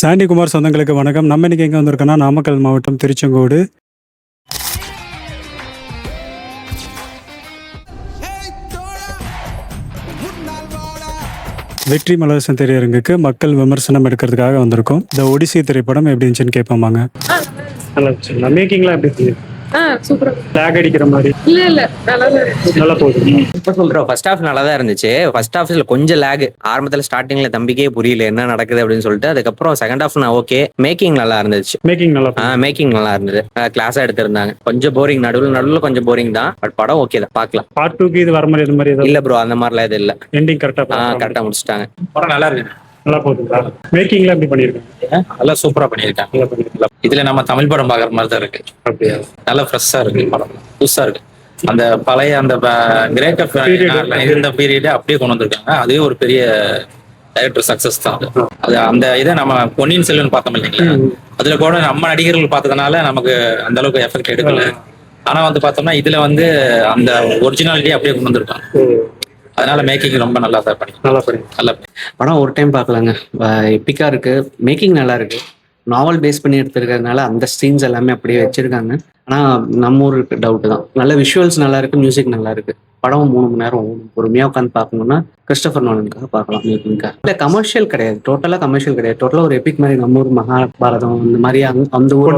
சாண்டி குமார் சொந்தங்களுக்கு வணக்கம். நம்ம இன்னைக்கு எங்கே வந்திருக்கோன்னா நாமக்கல் மாவட்டம் திருச்செங்கோடு வெற்றி மலரசன் திரையரங்குக்கு மக்கள் விமர்சனம் எடுக்கிறதுக்காக வந்திருக்கோம். இந்த ஒடிசி திரைப்படம் எப்படி இருந்துச்சுன்னு கேட்பாங்க. நல்லா இருந்துச்சு. மேக்கிங்லாம் எப்படி இருந்துச்சு? சூப்பரா லேக் அடிக்கிற மாதிரி இல்ல நல்லா போகுது. ப்ரோ ஃபர்ஸ்ட் ஹாஃப் நல்லா தான் இருந்துச்சு. ஃபர்ஸ்ட் ஹாஃப்ல கொஞ்சம் லேக். ஆரம்பத்துல ஸ்டார்டிங்ல தம்பிக்கே புரியல என்ன நடக்குது அப்படின்னு சொல்லிட்டு, அதுக்கப்புறம் செகண்ட் ஹாஃப் நான் ஓகே. மேக்கிங் நல்லா இருந்துச்சு. மேக்கிங் நல்லா இருந்தது. கிளாஸா எடுத்திருந்தாங்க. கொஞ்சம் போரிங், நடுவுல கொஞ்சம் போரிங் தான். பட் படம் ஓகே தான், பார்க்கலாம். பார்ட் 2க்கு இது வர மாதிரி இது மாதிரி இல்ல ப்ரோ, அந்த மாதிரிலாம் இது இல்ல. எண்டிங் கரெக்டா முடிச்சிட்டாங்க. படம் நல்லா இருக்கு. நல்லா போகுதுங்களா? மேக்கிங்லாம் எப்படி பண்ணிருக்காங்க? நல்லா சூப்பரா பண்ணிருக்காங்க. இதுல நம்ம தமிழ் படம் பாக்குற மாதிரி தான் இருக்கு. அப்படியா? நல்லா ஃப்ரெஷ்ஷா இருக்கு படம், புதுசா இருக்கு. அந்த பழைய அந்த கிரேட் ஆஃப் இருந்த பீரியட் அப்படியே கொண்டு வந்திருக்காங்க. அதுவே ஒரு பெரிய டைரக்டர் சக்சஸ் தான். அது அந்த இதை நம்ம பொன்னியின் செல்வன் பார்த்தோம் இல்லைங்களா, அதுல கூட நம்ம நடிகர்கள் பார்த்ததுனால நமக்கு அந்த அளவுக்கு எஃபெக்ட் எடுக்கல. ஆனா வந்து பார்த்தோம்னா இதுல வந்து அந்த ஒரிஜினாலிட்டி அப்படியே கொண்டு வந்திருக்காங்க. அதனால மேக்கிங் ரொம்ப நல்லா தான் நல்லா படம் ஒரு டைம் பார்க்கலாங்க. எப்பிக்கா இருக்கு, மேக்கிங் நல்லா இருக்கு. நாவல் பேஸ் பண்ணி எடுத்திருக்கிறதுனால அந்த சீன்ஸ் எல்லாமே அப்படியே வச்சிருக்காங்க. ஆனா நம்ம ஊர் டவுட் தான். நல்ல விஷுவல்ஸ் நல்லா இருக்கு, மியூசிக் நல்லா இருக்கு. படம் 3 மணி நேரம் பொறுமையா உட்காந்து பார்க்கணும்னா கிறிஸ்டோபர் நோலனுக்காக பார்க்கலாம். மேக்கிங்காக இல்ல, கமர்ஷியல் கிடையாது, டோட்டலா கமர்ஷியல் கிடையாது. டோட்டலா ஒரு எபிக் மாதிரி, நம்ம ஊர் மகாபாரதம் அந்த மாதிரி அந்த ஊர்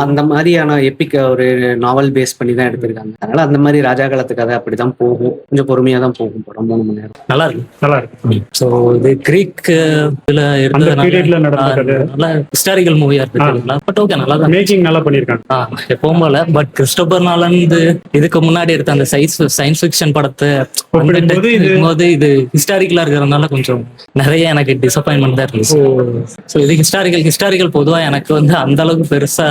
அந்த மாதிரியான எபிக் ஒரு நாவல் பேஸ் பண்ணி தான் எடுத்திருக்காங்க. அதனால அந்த மாதிரி ராஜா காலத்து கதை அப்படிதான் போகும். கொஞ்சம் பொறுமையா தான் போகும் படம். 3 மணி நேரம் நல்லா இருக்கு. ஸோ இது கிரீக் இதுல நல்லா ஹிஸ்டாரிக்கல் மூவியா இருக்கு. பட் ஓகே, நல்லா தான். மேக்கிங் நல்லா பண்ணிருக்காங்க எப்பவும் போல. பட் கிறிஸ்டோபர் நோலன் இதுக்கு முன்னாடி எடுத்த அந்த சயின்ஸ் ஃபிக்ஷன் படத்தை இது ஹிஸ்டாரிக்கலா இருக்கிறதுனால கொஞ்சம் நிறைய எனக்கு டிசப்பாயின்மெண்ட் தான் இருந்துச்சு. ஸோ இது ஹிஸ்டாரிக்கல் பொதுவா எனக்கு வந்து அந்த அளவுக்கு பெருசா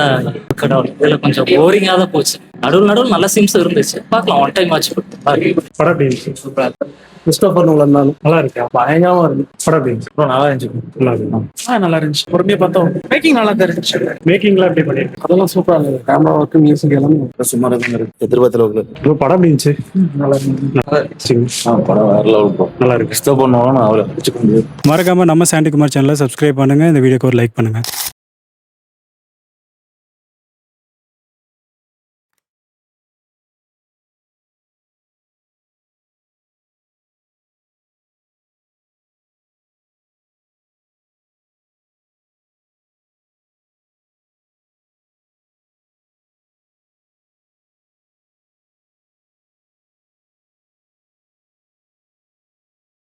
இதுல கொஞ்சம் போரிங்கா தான் போச்சு. நடுவில் நல்ல சீன்ஸ் இருந்துச்சு. பார்க்கலாம், ஒன் டைம் ஆச்சு. கிறிஸ்டோபர் நோலன் தான். நல்லா இருக்கா? பயங்கரமா இருக்கு படம். நல்லா இருந்துச்சு. நல்லா இருந்துச்சு. பொறுமையா பார்த்தோம். மேக்கிங் நல்லா தான் இருந்துச்சு. மேக்கிங்லாம் எப்படி பண்ணிருக்காங்க? அதெல்லாம் சூப்பரா இருந்தது. கேமரா ஒர்க், மியூசிக் எல்லாமே சுமாரா தான் இருக்கு. எதிர்பார்த்தல படம் எப்படி இருந்துச்சு? நல்லா இருந்துச்சு. படம் வேற லெவல் ப்ரோ. நல்லா இருக்கு. கிறிஸ்டோபர் நோலன் அவரை வச்சுக்க முடியாது. மறக்காம நம்ம சாண்டி குமார் சேனலை சப்ஸ்கிரைப் பண்ணுங்க. இந்த வீடியோக்கு ஒரு லைக் பண்ணுங்க.